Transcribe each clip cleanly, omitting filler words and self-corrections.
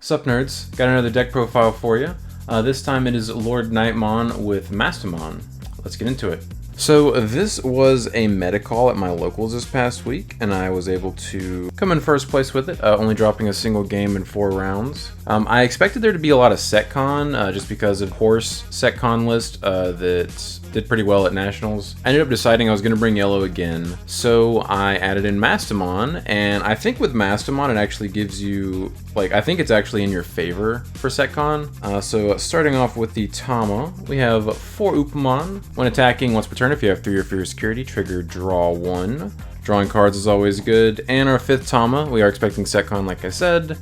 Sup nerds, got another deck profile for you. This time it is LordKnightmon with Mastemon. Let's get into it. So this was a meta call at my locals this past week, and I was able to come in first place with it, only dropping a single game in 4 rounds. I expected there to be a lot of SetCon, just because of course SetCon list that did pretty well at Nationals. I ended up deciding I was going to bring yellow again, so I added in Mastemon, and I think with Mastemon it actually gives you, I think it's actually in your favor for SetCon. So starting off with the Tamer, we have 4 Upamon. When attacking once per turn, if you have 3 or fewer security, trigger draw 1. Drawing cards is always good. And our 5th Tamer, we are expecting SetCon like I said.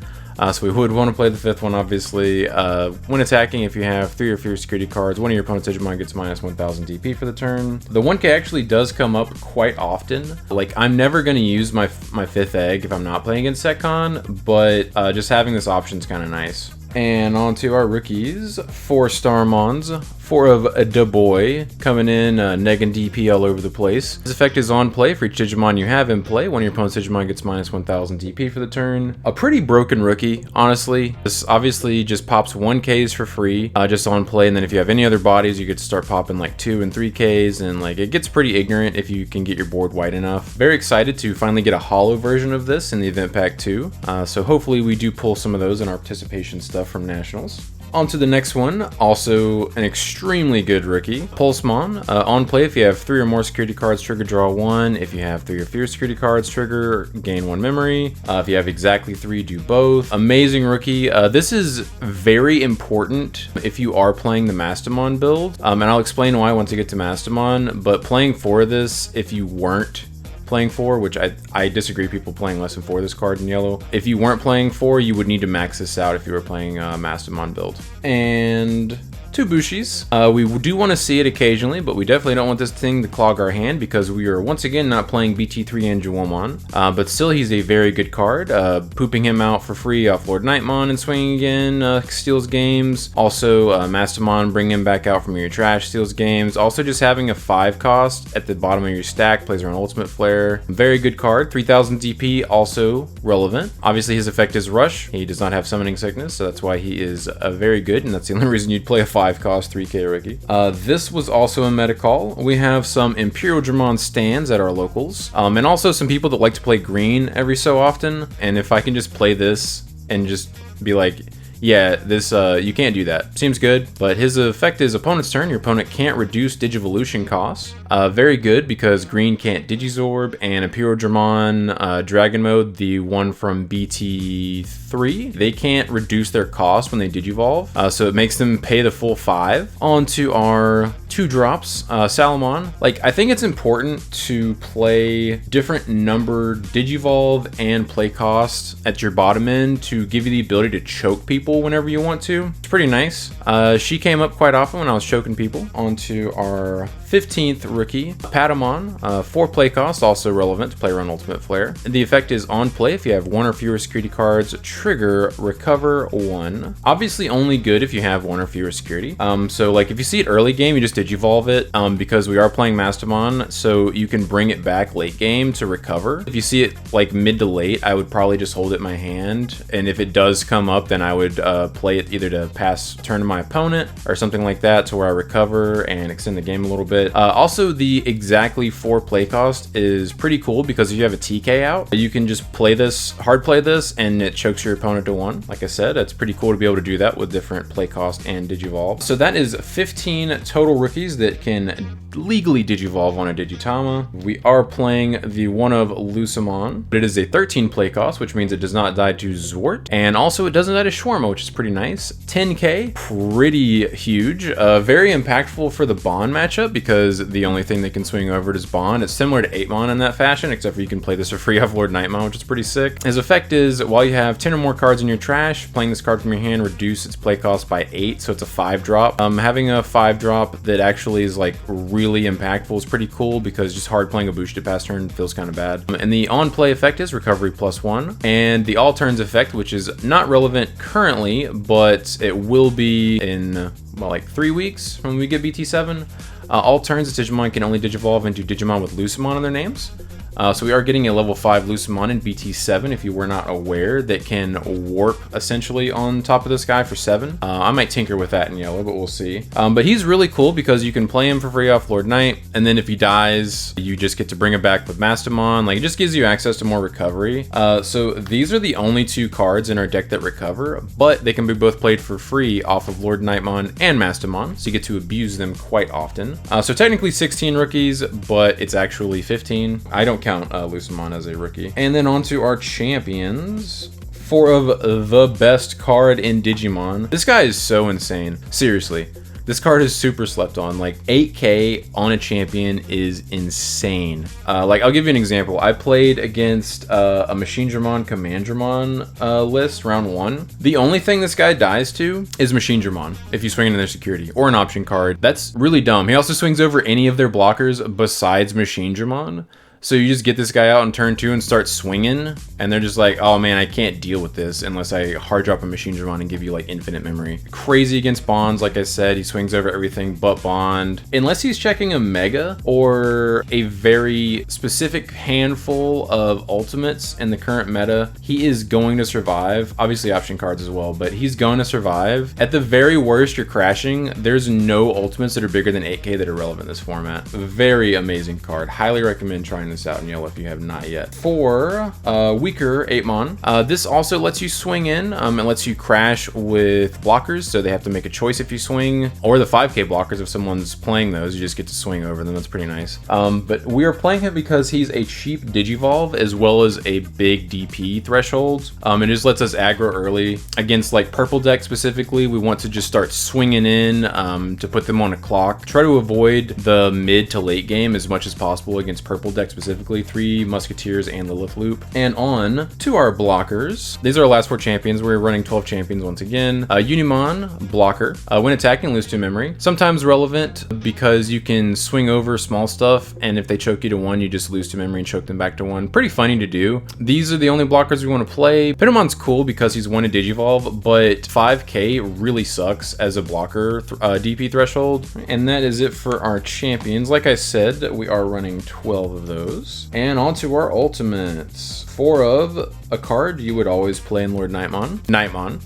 So we would want to play the 5th one, obviously. When attacking, if you have 3 or fewer security cards, one of your opponent's Digimon gets minus 1000 DP for the turn. The 1k actually does come up quite often. I'm never going to use my 5th egg if I'm not playing against SetCon, but just having this option is kind of nice. And on to our rookies, 4 Starmons, 4 of Da Boy, coming in, negging DP all over the place. This effect is on play for each Digimon you have in play. One of your opponent's Digimon gets minus 1000 DP for the turn. A pretty broken rookie, honestly. This obviously just pops 1Ks for free, just on play, and then if you have any other bodies, you get to start popping 2 and 3Ks, and it gets pretty ignorant if you can get your board wide enough. Very excited to finally get a holo version of this in the event pack 2, so hopefully we do pull some of those in our participation stuff from Nationals. On to the next one, also an extremely good rookie, Pulsemon. On play, if you have 3 or more security cards, trigger draw 1. If you have 3 or fewer security cards, trigger gain 1 memory. If you have exactly 3, do both. Amazing rookie. This is very important if you are playing the Mastemon build, and I'll explain why once I get to Mastemon, but playing for this, if you weren't playing 4, which I disagree, people playing less than 4 this card in yellow. If you weren't playing 4, you would need to max this out if you were playing Mastemon build. And 2 Bushis. We do want to see it occasionally, but we definitely don't want this thing to clog our hand because we are once again not playing BT3 and Jawamon. But still, he's a very good card. Pooping him out for free off LordKnightmon and swinging again steals games. Also, Mastemon, bring him back out from your trash, steals games. Also, just having a 5 cost at the bottom of your stack, plays around Ultimate Flare. Very good card. 3000 DP, also relevant. Obviously, his effect is Rush. He does not have Summoning Sickness, so that's why he is very good, and that's the only reason you'd play a 5 cost 3k rookie. This was also a meta call. We have some Imperial Dramon stands at our locals, and also some people that like to play green every so often, and if I can just play this and just be like, yeah, this, you can't do that. Seems good, but his effect is opponent's turn. Your opponent can't reduce Digivolution costs. Very good because green can't Digizorb, and Imperial Dramon Dragon Mode, the one from BT3, they can't reduce their cost when they Digivolve, so it makes them pay the full 5. On to our 2 drops, Salamon. I think it's important to play different numbered Digivolve and play cost at your bottom end to give you the ability to choke people whenever you want to. It's pretty nice. She came up quite often when I was choking people. On to our 15th rookie, Patamon. 4 play cost, also relevant to play around Ultimate Flare. The effect is on play if you have 1 or fewer security cards, trigger recover 1. Obviously only good if you have 1 or fewer security. So if you see it early game, you just Digivolve it, because we are playing Mastemon, so you can bring it back late game to recover. If you see it mid to late, I would probably just hold it in my hand, and if it does come up, then I would play it either to pass turn to my opponent or something like that to where I recover and extend the game a little bit. Also, the exactly 4 play cost is pretty cool because if you have a TK out, you can just play this, hard play this, and it chokes your opponent to 1. Like I said, it's pretty cool to be able to do that with different play cost and Digivolve. So that is 15 total rookies that can legally Digivolve on a Digitama. We are playing the one of Lusamon, but it is a 13 play cost, which means it does not die to Zwart, and also it doesn't die to Shawarma, which is pretty nice. 10k, pretty huge. Very impactful for the Bond matchup because the only thing that can swing over it is Bond. It's similar to 8mon in that fashion, except for you can play this for free off LordKnightmon, which is pretty sick. His effect is, while you have 10 or more cards in your trash, playing this card from your hand reduce its play cost by 8, so it's a 5 drop. Having a 5 drop that actually is really impactful is pretty cool because just hard playing a Bush to pass turn feels kind of bad. And the on play effect is recovery +1, and the all turns effect, which is not relevant currently, but it will be in 3 weeks when we get BT7. All turns, the Digimon can only Digivolve into Digimon with Lusamon in their names. So we are getting a level 5 Lucemon in BT7, if you were not aware, that can warp essentially on top of this guy for 7. I might tinker with that in yellow, but we'll see. But he's really cool because you can play him for free off Lord Knight, and then if he dies, you just get to bring him back with Mastemon. Like, it just gives you access to more recovery. So these are the only 2 cards in our deck that recover, but they can be both played for free off of LordKnightmon and Mastemon, so you get to abuse them quite often. So technically 16 rookies, but it's actually 15. I don't count Lucemon as a rookie. And then on to our champions. 4 of the best card in Digimon. This guy is so insane. Seriously. This card is super slept on. Like, 8k on a champion is insane. Like, I'll give you an example. I played against a Machinedramon Commandramon list, round 1. The only thing this guy dies to is Machinedramon, if you swing into their security, or an option card. That's really dumb. He also swings over any of their blockers besides Machinedramon. So you just get this guy out in turn 2 and start swinging, and they're just like, oh man, I can't deal with this unless I hard drop a Machinedramon and give you like infinite memory. Crazy against bonds, like I said, he swings over everything but bond. Unless he's checking a mega or a very specific handful of ultimates in the current meta, he is going to survive. Obviously option cards as well, but he's going to survive. At the very worst, you're crashing. There's no ultimates that are bigger than 8k that are relevant in this format. Very amazing card. Highly recommend trying this out in yellow if you have not yet. For weaker 8mon, this also lets you swing in. It lets you crash with blockers, so they have to make a choice if you swing, or the 5k blockers if someone's playing those. You just get to swing over them. That's pretty nice. But we are playing him because he's a cheap Digivolve as well as a big DP threshold. It just lets us aggro early against like purple deck specifically. We want to just start swinging in to put them on a clock. Try to avoid the mid to late game as much as possible against purple deck specifically, 3 Musketeers and Lilith Loop. And on to our blockers. These are our last 4 champions. We're running 12 champions once again. Unimon, blocker. When attacking, lose 2 memory. Sometimes relevant because you can swing over small stuff, and if they choke you to 1, you just lose 2 memory and choke them back to 1. Pretty funny to do. These are the only blockers we want to play. Pentamon's cool because he's 1 to Digivolve, but 5k really sucks as a blocker DP threshold. And that is it for our champions. Like I said, we are running 12 of those. And on to our ultimates. 4 of a card you would always play in LordKnightmon.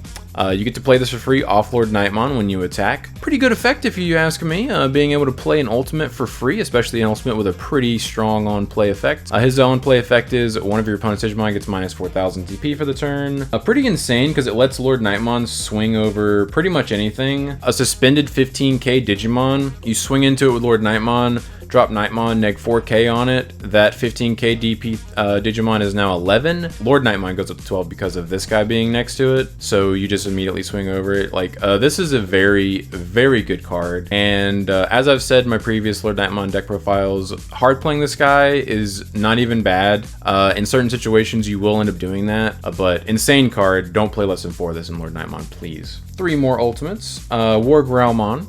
You get to play this for free off LordKnightmon when you attack. Pretty good effect if you ask me, being able to play an ultimate for free, especially an ultimate with a pretty strong on-play effect. His on-play effect is one of your opponent's Digimon gets minus 4,000 DP for the turn. Pretty insane because it lets LordKnightmon swing over pretty much anything. A suspended 15k Digimon, you swing into it with LordKnightmon, drop Knightmon, neg 4k on it. That 15k DP Digimon is now 11. LordKnightmon goes up to 12 because of this guy being next to it. So you just immediately swing over it. Like, this is a very, very good card. And as I've said in my previous LordKnightmon deck profiles, hard playing this guy is not even bad. In certain situations, you will end up doing that. But insane card. Don't play less than 4 of this in LordKnightmon, please. 3 more ultimates. War Growlmon.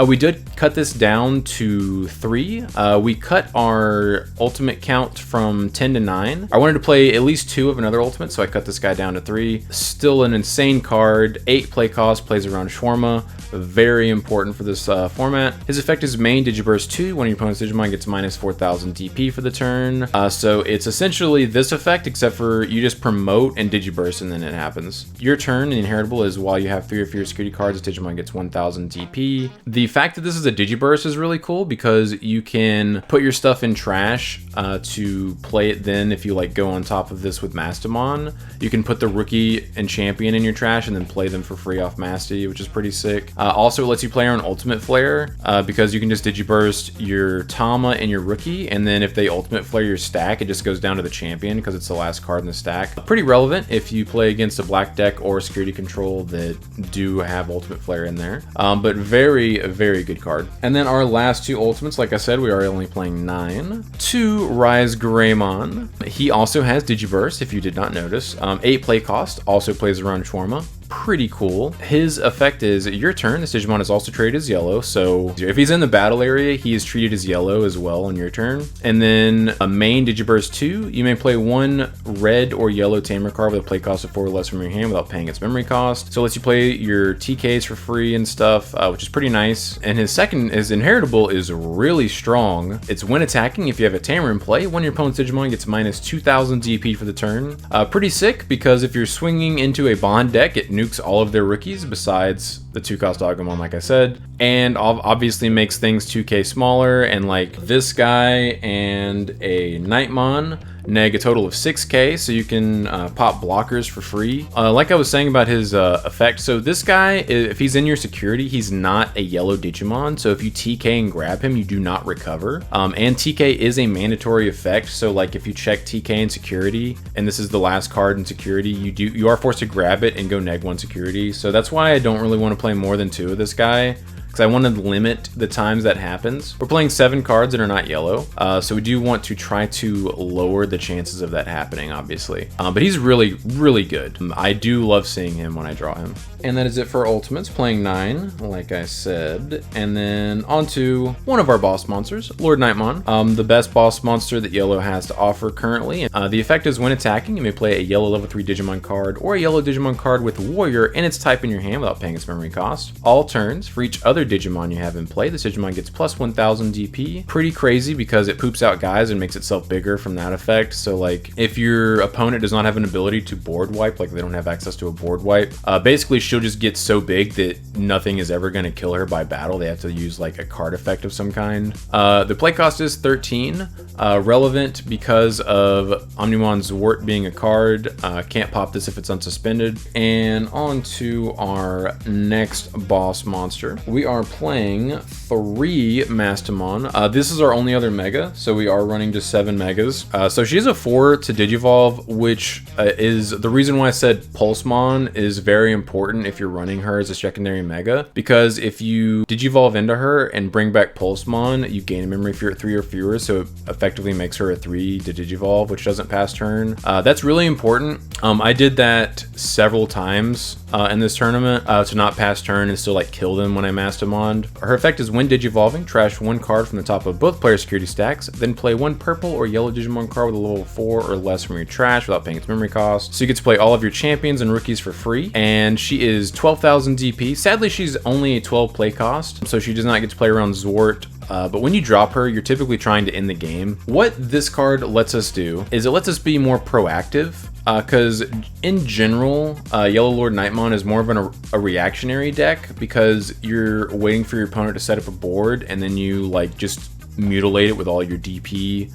We did cut this down to 3. We cut our ultimate count from 10 to 9. I wanted to play at least 2 of another ultimate, so I cut this guy down to 3. Still an insane card. 8 play cost, plays around Shawarma. Very important for this format. His effect is main Digiburst 2. When your opponent's Digimon gets minus 4,000 DP for the turn. So it's essentially this effect, except for you just promote and Digiburst and then it happens. Your turn in Inheritable is while you have 3 of your security cards, Digimon gets 1,000 DP. The fact that this is a Digiburst is really cool because you can put your stuff in trash to play it then if you like go on top of this with Mastemon. You can put the rookie and champion in your trash and then play them for free off Masty, which is pretty sick. Also, it lets you play on Ultimate Flare because you can just Digiburst your Tama and your rookie, and then if they Ultimate Flare your stack, it just goes down to the champion because it's the last card in the stack. Pretty relevant if you play against a black deck or security control that do have Ultimate Flare in there. But very good card. And then our last 2 ultimates, like I said, we are only playing 9. 2 Rise Greymon. He also has Digiburst, if you did not notice. 8 play cost, also plays around Shawarma. pretty cool. His effect is your turn. This Digimon is also treated as yellow, so if he's in the battle area, he is treated as yellow as well on your turn. And then a main Digiburst 2, you may play one red or yellow Tamer card with a play cost of 4 or less from your hand without paying its memory cost. So it lets you play your TKs for free and stuff, which is pretty nice. And his second, his inheritable, is really strong. It's when attacking, if you have a Tamer in play, when your opponent's Digimon gets minus 2000 DP for the turn. Pretty sick, because if you're swinging into a bond deck, it nukes all of their rookies besides the 2-cost Agumon, like I said, and obviously makes things 2k smaller, and like this guy and a Knightmon neg a total of 6k, so you can pop blockers for free. Like I was saying about his effect, so this guy, if he's in your security, he's not a yellow Digimon, so if you TK and grab him, you do not recover. And TK is a mandatory effect, so like if you check TK in security, and this is the last card in security, you are forced to grab it and go neg 1 security. So that's why I don't really want to play more than 2 of this guy, because I want to limit the times that happens. We're playing 7 cards that are not yellow, so we do want to try to lower the chances of that happening, obviously. But he's really, really good. I do love seeing him when I draw him. And that is it for Ultimates, playing 9, like I said. And then on to one of our boss monsters, LordKnightmon, the best boss monster that yellow has to offer currently. The effect is when attacking, you may play a yellow level 3 Digimon card or a yellow Digimon card with Warrior and its type in your hand without paying its memory cost. All turns, for each other Digimon you have in play, this Digimon gets plus 1000 DP. Pretty crazy because it poops out guys and makes itself bigger from that effect. So like if your opponent does not have an ability to board wipe, like they don't have access to a board wipe, basically she'll just get so big that nothing is ever going to kill her by battle. They have to use like a card effect of some kind. The play cost is 13, relevant because of Omnimon's Wart being a card. Can't pop this if it's unsuspended. And on to our next boss monster. We are playing 3 Mastemon. This is our only other mega, so we are running just 7 megas. So she's a 4 to Digivolve, which is the reason why I said Pulsemon is very important if you're running her as a secondary mega, because if you Digivolve into her and bring back Pulsemon, you gain a memory if you're at 3 or fewer, so it effectively makes her a 3 to Digivolve, which doesn't pass turn. That's really important. I did that several times in this tournament to not pass turn and still like kill them when I Mastermon. Her effect is when Digivolving, trash 1 card from the top of both player security stacks, then play 1 purple or yellow Digimon card with a level 4 or less from your trash without paying its memory cost. So you get to play all of your champions and rookies for free, and she is 12,000 DP. Sadly, she's only a 12 play cost, so she does not get to play around Zwart. But when you drop her, you're typically trying to end the game. What this card lets us do is it lets us be more proactive, because in general, Yellow LordKnightmon is more of a reactionary deck, because you're waiting for your opponent to set up a board and then you like just mutilate it with all your DP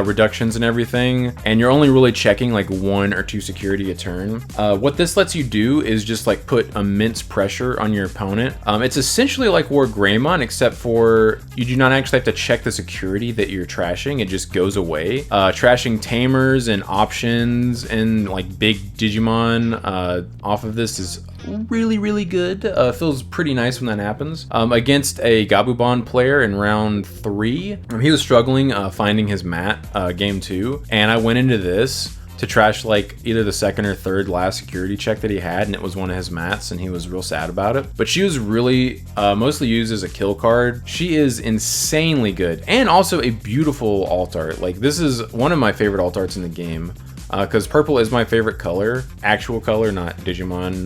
reductions and everything, and you're only really checking like 1 or 2 security a turn. What this lets you do is just like put immense pressure on your opponent. It's essentially like LordKnightmon, except for you do not actually have to check the security that you're trashing. It just goes away. Trashing Tamers and options and like big Digimon off of this is really, really good. Feels pretty nice when that happens. Against a Gabubon player in round 3, he was struggling finding his mat game 2, and I went into this to trash like either the 2nd or 3rd last security check that he had, and it was one of his mats, and he was real sad about it. But she was really mostly used as a kill card. She is insanely good, and also a beautiful alt art. Like, this is one of my favorite alt arts in the game, because purple is my favorite color, actual color, not Digimon,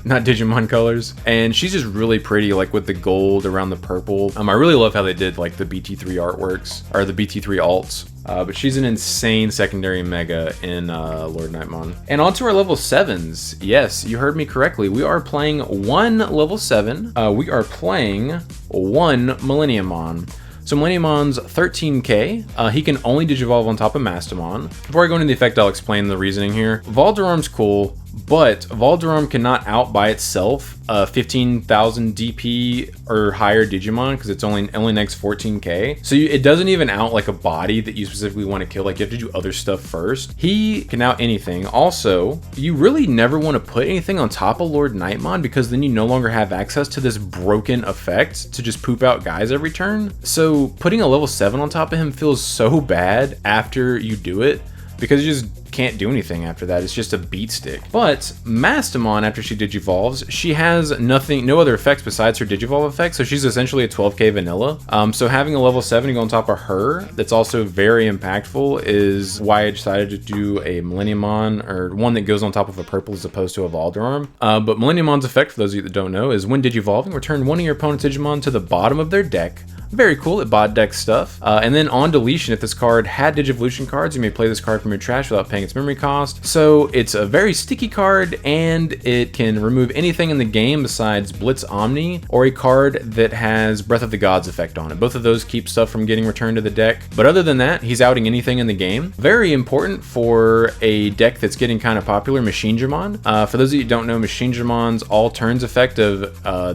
not Digimon colors. And she's just really pretty, like with the gold around the purple. I really love how they did like the BT3 artworks, or the BT3 alts. But she's an insane secondary mega in LordKnightmon. And on to our level 7s. Yes, you heard me correctly. We are playing 1 level 7. We are playing 1 Millenniummon. So Millenniummon's 13k. He can only Digivolve on top of Mastemon. Before I go into the effect, I'll explain the reasoning here. Voldurarm's cool, but Voldurarm cannot out by itself 15,000 DP or higher Digimon, because it's only next 14k. So it doesn't even out like a body that you specifically want to kill. Like, you have to do other stuff first. He can out anything. Also, you really never want to put anything on top of LordKnightmon, because then you no longer have access to this broken effect to just poop out guys every turn. So putting a level 7 on top of him feels so bad after you do it. because you just can't do anything after that. It's just a beat stick. But Mastemon, after she digivolves, she has no other effects besides her digivolve effect, so she's essentially a 12k vanilla. So having a level 70 go on top of her that's also very impactful is why I decided to do a Millenniumon, or one that goes on top of a purple as opposed to a Valdararm. But Millenniumon's effect, for those of you that don't know, is when digivolving, return one of your opponent's Digimon to the bottom of their deck. Very cool, it bot deck stuff. And then on deletion, if this card had Digivolution cards, you may play this card from your trash without paying its memory cost. So it's a very sticky card, and it can remove anything in the game besides Blitz Omni, or a card that has Breath of the Gods effect on it. Both of those keep stuff from getting returned to the deck. But other than that, he's outing anything in the game. Very important for a deck that's getting kind of popular, Machinedramon. For those of you who don't know, Machinedramon's all turns effect of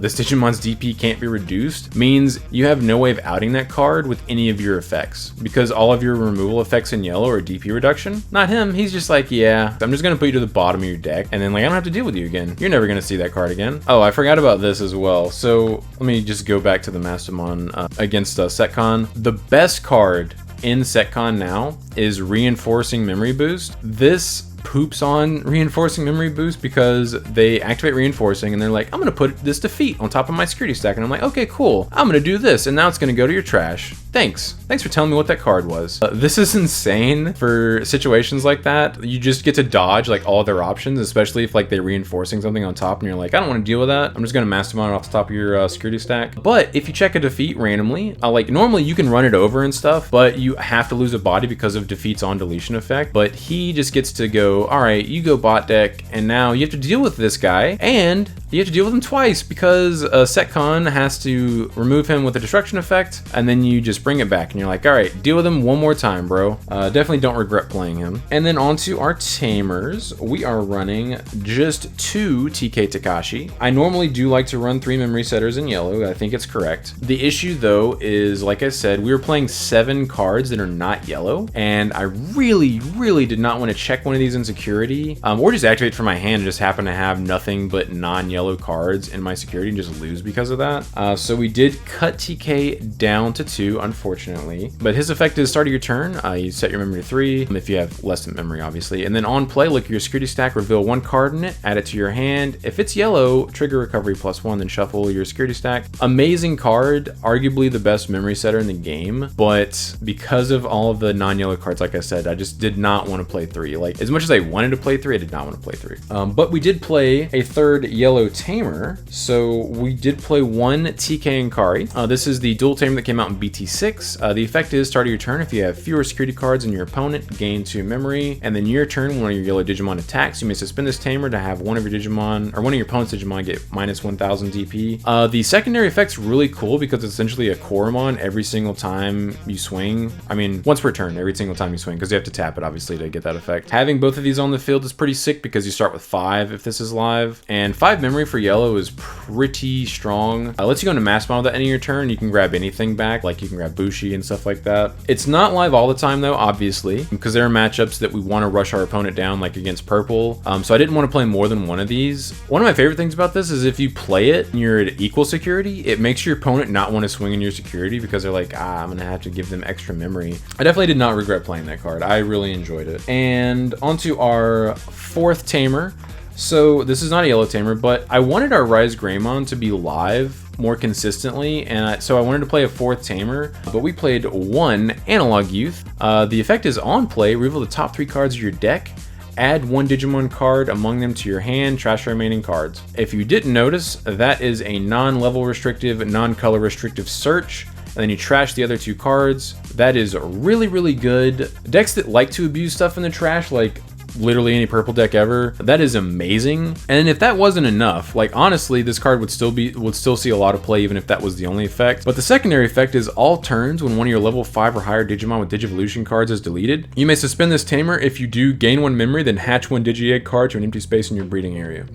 this Digimon's DP can't be reduced means you have no way of outing that card with any of your effects, because all of your removal effects in yellow are DP reduction. Not him, he's just like, yeah, I'm just gonna put you to the bottom of your deck, and then like I don't have to deal with you again. You're never gonna see that card again. Oh, I forgot about this as well. So let me just go back to the Mastemon against Setcon. The best card in Setcon now is Reinforcing Memory Boost. This poops on Reinforcing Memory Boost because they activate Reinforcing and they're like, I'm gonna put this defeat on top of my security stack, and I'm like, okay, cool, I'm gonna do this, and now it's gonna go to your trash. Thanks for telling me what that card was. This is insane for situations like that. You just get to dodge like all their options, especially if like they're reinforcing something on top and you're like, I don't want to deal with that, I'm just gonna Mastemon it off the top of your security stack. But if you check a defeat randomly, like normally you can run it over and stuff, but you have to lose a body because of defeats on deletion effect. But he just gets to go, all right, you go bot deck, and now you have to deal with this guy, and you have to deal with him twice because Setcon has to remove him with a destruction effect, and then you just bring it back and you're like, all right, deal with him one more time, bro. Definitely don't regret playing him. And then onto our Tamers. We are running just 2 TK Takashi. I normally do like to run 3 memory setters in yellow. I think it's correct. The issue though is, like I said, we were playing 7 cards that are not yellow, and I really did not want to check one of these in security, or just activate from my hand and just happen to have nothing but non-yellow cards in my security and just lose because of that. So we did cut TK down to 2, unfortunately. But his effect is start of your turn, you set your memory to 3, if you have less than memory, obviously. And then on play, look at your security stack, reveal 1 card in it, add it to your hand. If it's yellow, trigger recovery +1, then shuffle your security stack. Amazing card, arguably the best memory setter in the game, but because of all of the non-yellow cards, like I said, I just did not want to play 3. Like, as much as I wanted to play 3, I did not want to play 3. But we did play a 3rd yellow Tamer, so we did play 1 TK Ankari. This is the dual Tamer that came out in BT6. The effect is start of your turn. If you have fewer security cards than your opponent, gain 2 memory, and then your turn, one of your yellow Digimon attacks, you may suspend this Tamer to have one of your Digimon, or one of your opponent's Digimon get -1000 DP. The secondary effect's really cool because it's essentially a Koromon every single time you swing. I mean, once per turn, every single time you swing, because you have to tap it, obviously, to get that effect. Having both of these on the field is pretty sick because you start with 5 if this is live, and 5 memory for yellow is pretty strong. Lets you go into Mastemon at the end of your turn. You can grab anything back, like you can grab Bushi and stuff like that. It's not live all the time though, obviously, because there are matchups that we want to rush our opponent down, like against purple. So I didn't want to play more than one of these. One of my favorite things about this is if you play it and you're at equal security, it makes your opponent not want to swing in your security because they're like, I'm gonna have to give them extra memory. I definitely did not regret playing that card. I really enjoyed it. And onto our 4th Tamer. So this is not a yellow Tamer, but I wanted our Rise Greymon to be live more consistently, and so I wanted to play a 4th Tamer, but we played 1 Analog Youth. The effect is on play, reveal the top 3 cards of your deck, add 1 Digimon card among them to your hand, trash the remaining cards. If you didn't notice, that is a non-level restrictive, non-color restrictive search, and then you trash the other 2 cards. That is really good. Decks that like to abuse stuff in the trash, like literally any purple deck ever, that is amazing. And if that wasn't enough, like honestly, this card would still see a lot of play even if that was the only effect. But the secondary effect is all turns when one of your level 5 or higher Digimon with Digivolution cards is deleted, you may suspend this Tamer. If you do, gain 1 memory, then hatch 1 Digi-Egg card to an empty space in your breeding area.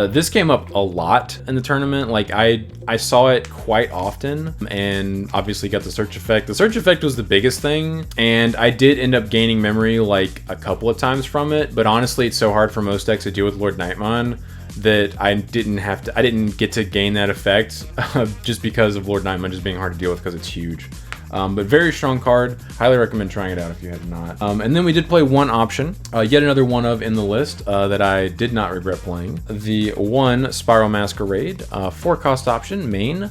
This came up a lot in the tournament. Like I saw it quite often, and obviously got the search effect. The search effect was the biggest thing, and I did end up gaining memory like a couple of times from it. But honestly, it's so hard for most decks to deal with LordKnightmon that I didn't get to gain that effect just because of LordKnightmon just being hard to deal with because it's huge. But very strong card. Highly recommend trying it out if you have not. And then we did play one option, yet another one of in the list that I did not regret playing. The 1 Spiral Masquerade, 4 cost option, main.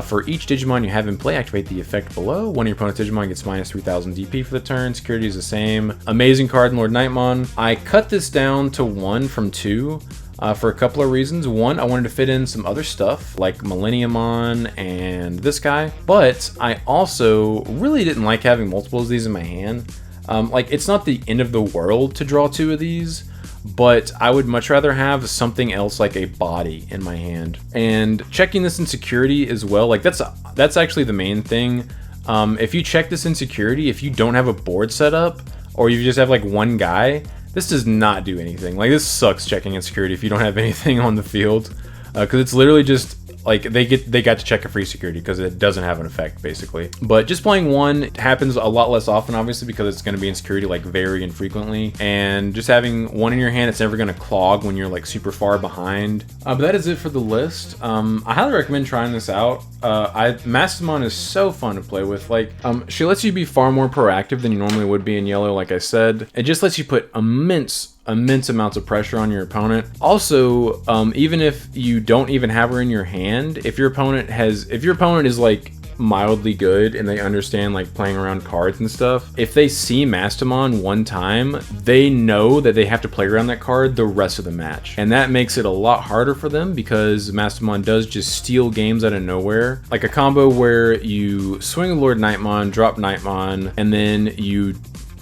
For each Digimon you have in play, activate the effect below. One of your opponent's Digimon gets minus 3000 DP for the turn. Security is the same. Amazing card in LordKnightmon. I cut this down to 1 from 2 for a couple of reasons. One, I wanted to fit in some other stuff like Millenniumon and this guy, but I also really didn't like having multiples of these in my hand. Like, it's not the end of the world to draw 2 of these, but I would much rather have something else like a body in my hand. And checking this in security as well, like that's actually the main thing. If you check this in security, if you don't have a board set up, or you just have like one guy, this does not do anything. Like, this sucks checking in security if you don't have anything on the field, because it's literally just like they got to check a free security because it doesn't have an effect basically. But just playing 1 happens a lot less often, obviously, because it's going to be in security like very infrequently, and just having 1 in your hand, it's never going to clog when you're like super far behind. But that is it for the list. I highly recommend trying this out. Mastemon is so fun to play with. Like, she lets you be far more proactive than you normally would be in yellow. Like I said, it just lets you put immense amounts of pressure on your opponent. Also, even if you don't even have her in your hand, if your opponent is like mildly good and they understand like playing around cards and stuff, if they see Mastemon one time, they know that they have to play around that card the rest of the match, and that makes it a lot harder for them because Mastemon does just steal games out of nowhere. Like a combo where you swing LordKnightmon, drop Knightmon, and then you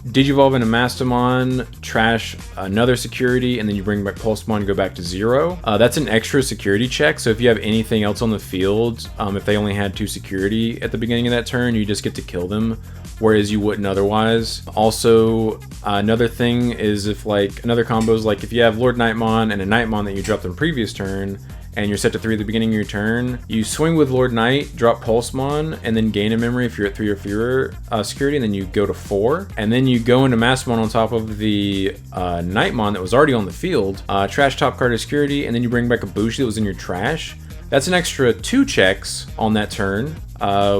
Digivolve into Mastemon, trash another security, and then you bring back Pulsemon and go back to 0. That's an extra security check, so if you have anything else on the field, if they only had 2 security at the beginning of that turn, you just get to kill them, whereas you wouldn't otherwise. Also, another thing is if like, another combo is like if you have LordKnightmon and a Knightmon that you dropped on the previous turn, and you're set to 3 at the beginning of your turn, you swing with Lord Knight, drop Pulsemon, and then gain a memory if you're at 3 or fewer security, and then you go to 4. And then you go into Mastemon on top of the Knightmon that was already on the field, trash top card of security, and then you bring back a Bushi that was in your trash. That's an extra 2 checks on that turn,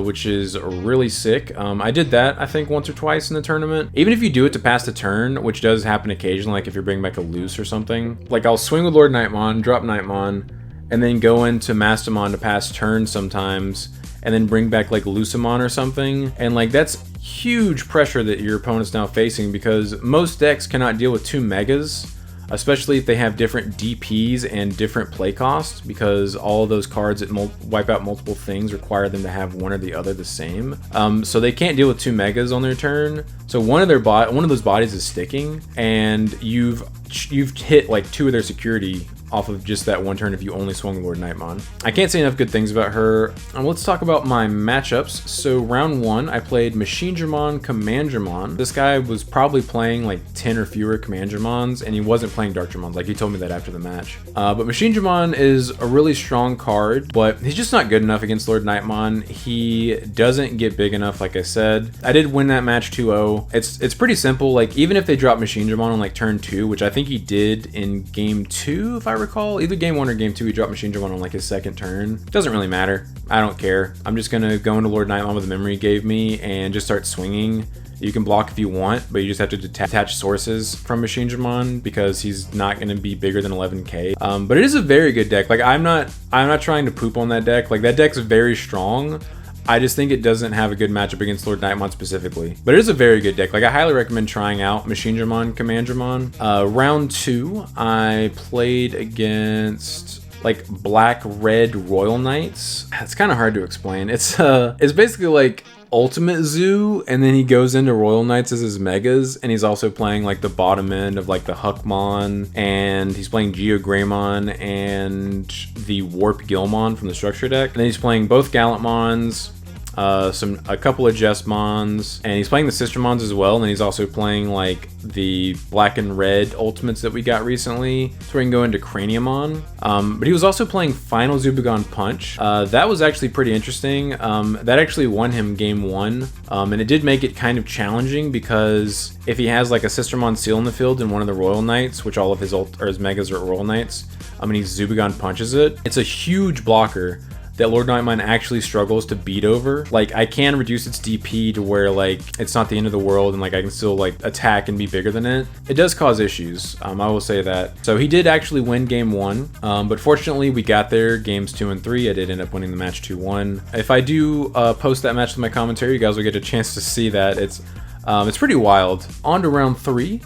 which is really sick. I did that, I think, once or twice in the tournament. Even if you do it to pass the turn, which does happen occasionally, like if you're bringing back a loose or something. Like, I'll swing with Lord Knightmon, drop Knightmon, and then go into Mastemon to pass turns sometimes, and then bring back like Lucemon or something. And like, that's huge pressure that your opponent's now facing, because most decks cannot deal with 2 megas, especially if they have different DPs and different play costs, because all of those cards that wipe out multiple things require them to have one or the other the same. So they can't deal with 2 megas on their turn. So one of those bodies is sticking, and you've hit like 2 of their security off of just that one turn if you only swung Lord Knightmon. I can't say enough good things about her. Let's talk about my matchups. So round 1, I played Machinedramon, Commandramon. This guy was probably playing like 10 or fewer Commandramons, and he wasn't playing Darkdramons. Like, he told me that after the match. But Machinedramon is a really strong card, but he's just not good enough against Lord Knightmon. He doesn't get big enough, like I said. I did win that match 2-0. It's pretty simple. Like, even if they drop Machinedramon on like turn 2, which I think he did in game 2, if I recall, either game 1 or game 2, he dropped Machinedramon on like his second turn. Doesn't really matter. I don't care. I'm just gonna go into Lord Knightmon with the memory he gave me and just start swinging. You can block if you want, but you just have to detach sources from Machinedramon because he's not going to be bigger than 11k. But it is a very good deck. Like, I'm not trying to poop on that deck. Like, that deck's very strong. I just think it doesn't have a good matchup against Lord Knightmon specifically. But it is a very good deck. Like, I highly recommend trying out Machinedramon, Commandramon. Round 2, I played against like black-red Royal Knights. It's kind of hard to explain. It's basically like Ultimate Zoo, and then he goes into Royal Knights as his megas, and he's also playing like the bottom end of like the Huckmon, and he's playing Geogreymon and the Warp Gilmon from the structure deck. And then he's playing both Gallantmons, a couple of Jesmons, and he's playing the Sistermons as well, and then he's also playing like the black and red ultimates that we got recently, so we can go into Craniumon. But he was also playing Final Zubagon Punch. That was actually pretty interesting. That actually won him game 1, and it did make it kind of challenging, because if he has like a Sistermon Seal in the field and one of the Royal Knights, which all of his megas are Royal Knights, and he Zubagon punches it, it's a huge blocker. that LordKnightmon actually struggles to beat over. Like, I can reduce its DP to where like it's not the end of the world and like I can still like attack and be bigger than it. It does cause issues, I will say that. So he did actually win game 1, but fortunately we got there games 2 and 3. I did end up winning the match 2-1. If I do post that match with my commentary, you guys will get a chance to see that. It's pretty wild. On to round 3.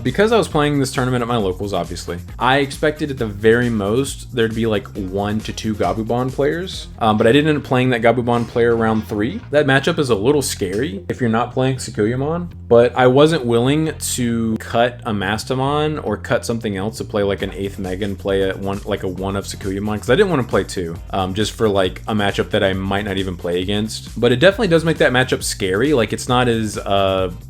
Because I was playing this tournament at my locals, obviously, I expected at the very most there'd be like 1 to 2 Gabumon players, but I did end up playing that Gabumon player round 3. That matchup is a little scary if you're not playing Sakuyamon, but I wasn't willing to cut a Mastemon or cut something else to play like an 8th Mega and play like a 1 of Sakuyamon, because I didn't want to play 2, just for like a matchup that I might not even play against. But it definitely does make that matchup scary. Like, it's not as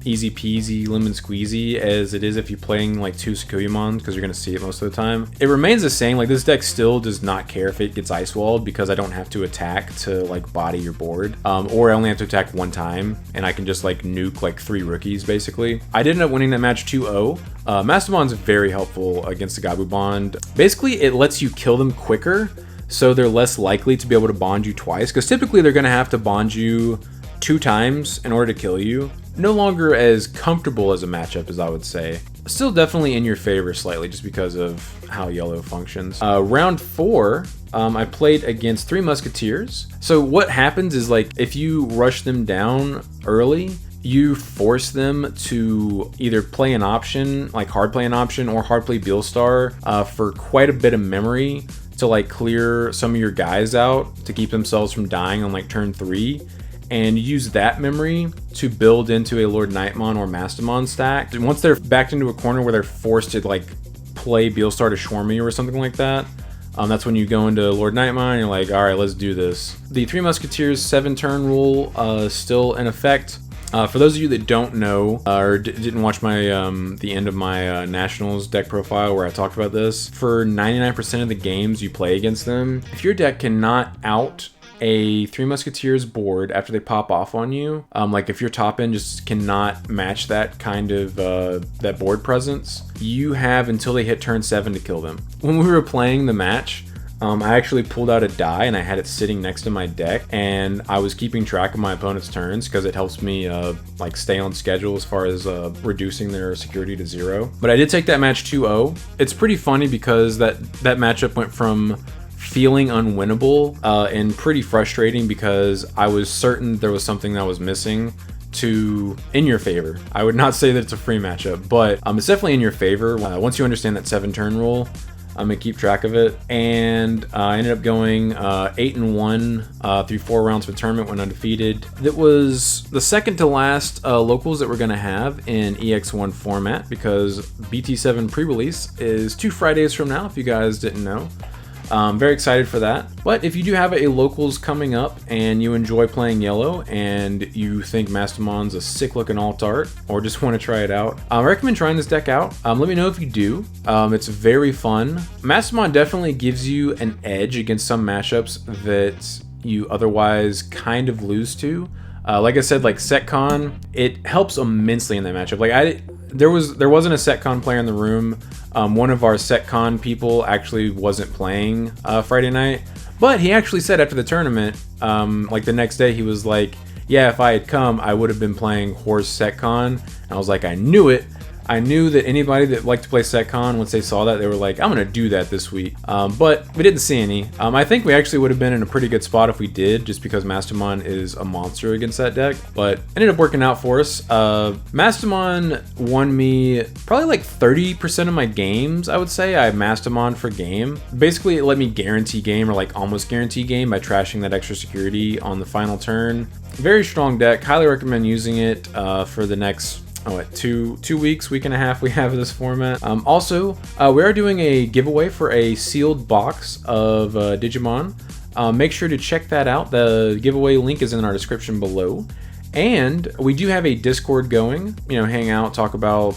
easy peasy lemon squeezy as it is if you're playing like 2 Sakuyamons, because you're going to see it most of the time. It remains the same. Like, this deck still does not care if it gets ice walled, because I don't have to attack to like body your board, or I only have to attack 1 time and I can just like nuke like 3 rookies basically. I did end up winning that match 2-0. Mastemon's very helpful against the Gabumon. Basically, it lets you kill them quicker, so they're less likely to be able to bond you twice, because typically they're going to have to bond you 2 times in order to kill you. No longer as comfortable as a matchup as I would say. Still definitely in your favor slightly, just because of how yellow functions. Round 4, I played against 3 Musketeers. So what happens is, like, if you rush them down early, you force them to either play an option, like hard play an option, or hard play Beelstar for quite a bit of memory to like clear some of your guys out to keep themselves from dying on like turn 3. And use that memory to build into a LordKnightmon or Mastemon stack. And once they're backed into a corner where they're forced to like play Beelstar to Shwarm me or something like that, that's when you go into LordKnightmon and you're like, all right, let's do this. The 3 Musketeers 7-turn rule is still in effect. For those of you that don't know or didn't watch my the end of my Nationals deck profile where I talked about this, for 99% of the games you play against them, if your deck cannot out a 3 Musketeers board after they pop off on you, like if your top end just cannot match that kind of that board presence, you have until they hit turn 7 to kill them. When we were playing the match, I actually pulled out a die and I had it sitting next to my deck, and I was keeping track of my opponent's turns because it helps me like stay on schedule as far as reducing their security to 0. But I did take that match 2-0. It's pretty funny because that matchup went from feeling unwinnable and pretty frustrating because I was certain there was something that was missing to in your favor. I would not say that it's a free matchup, but it's definitely in your favor once you understand that 7-turn rule. I'm gonna keep track of it, and I ended up going 8-1 through 4 rounds of the tournament, went undefeated. That was the second to last locals that we're gonna have in EX1 format, because BT7 pre-release is 2 Fridays from now, if you guys didn't know. Very excited for that. But if you do have a locals coming up and you enjoy playing yellow and you think Mastemon's a sick looking alt art or just want to try it out, I recommend trying this deck out. Let me know if you do. It's very fun. Mastemon definitely gives you an edge against some matchups that you otherwise kind of lose to. Like I said, like SetCon, it helps immensely in that matchup. Like there wasn't a SetCon player in the room. One of our SetCon people actually wasn't playing Friday night, but he actually said after the tournament, like the next day, he was like, yeah, if I had come, I would have been playing Horse SetCon. And I was like, I knew it. I knew that anybody that liked to play SetCon, once they saw that, they were like, I'm going to do that this week. But we didn't see any. I think we actually would have been in a pretty good spot if we did, just because Mastemon is a monster against that deck. But it ended up working out for us. Mastemon won me probably like 30% of my games, I would say. I have Mastemon for game. Basically, it let me guarantee game, or like almost guarantee game, by trashing that extra security on the final turn. Very strong deck. Highly recommend using it for the next... two weeks, week and a half we have this format. Also, we are doing a giveaway for a sealed box of Digimon. Make sure to check that out. The giveaway link is in our description below. And we do have a Discord going, hang out, talk about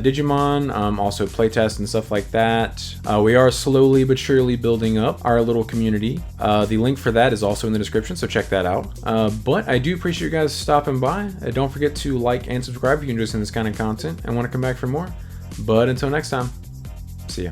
Digimon, also playtest and stuff like that. We are slowly but surely building up our little community. The link for that is also in the description, so check that out. But I do appreciate you guys stopping by. Don't forget to like and subscribe if you're interested in this kind of content and want to come back for more. But until next time, see ya.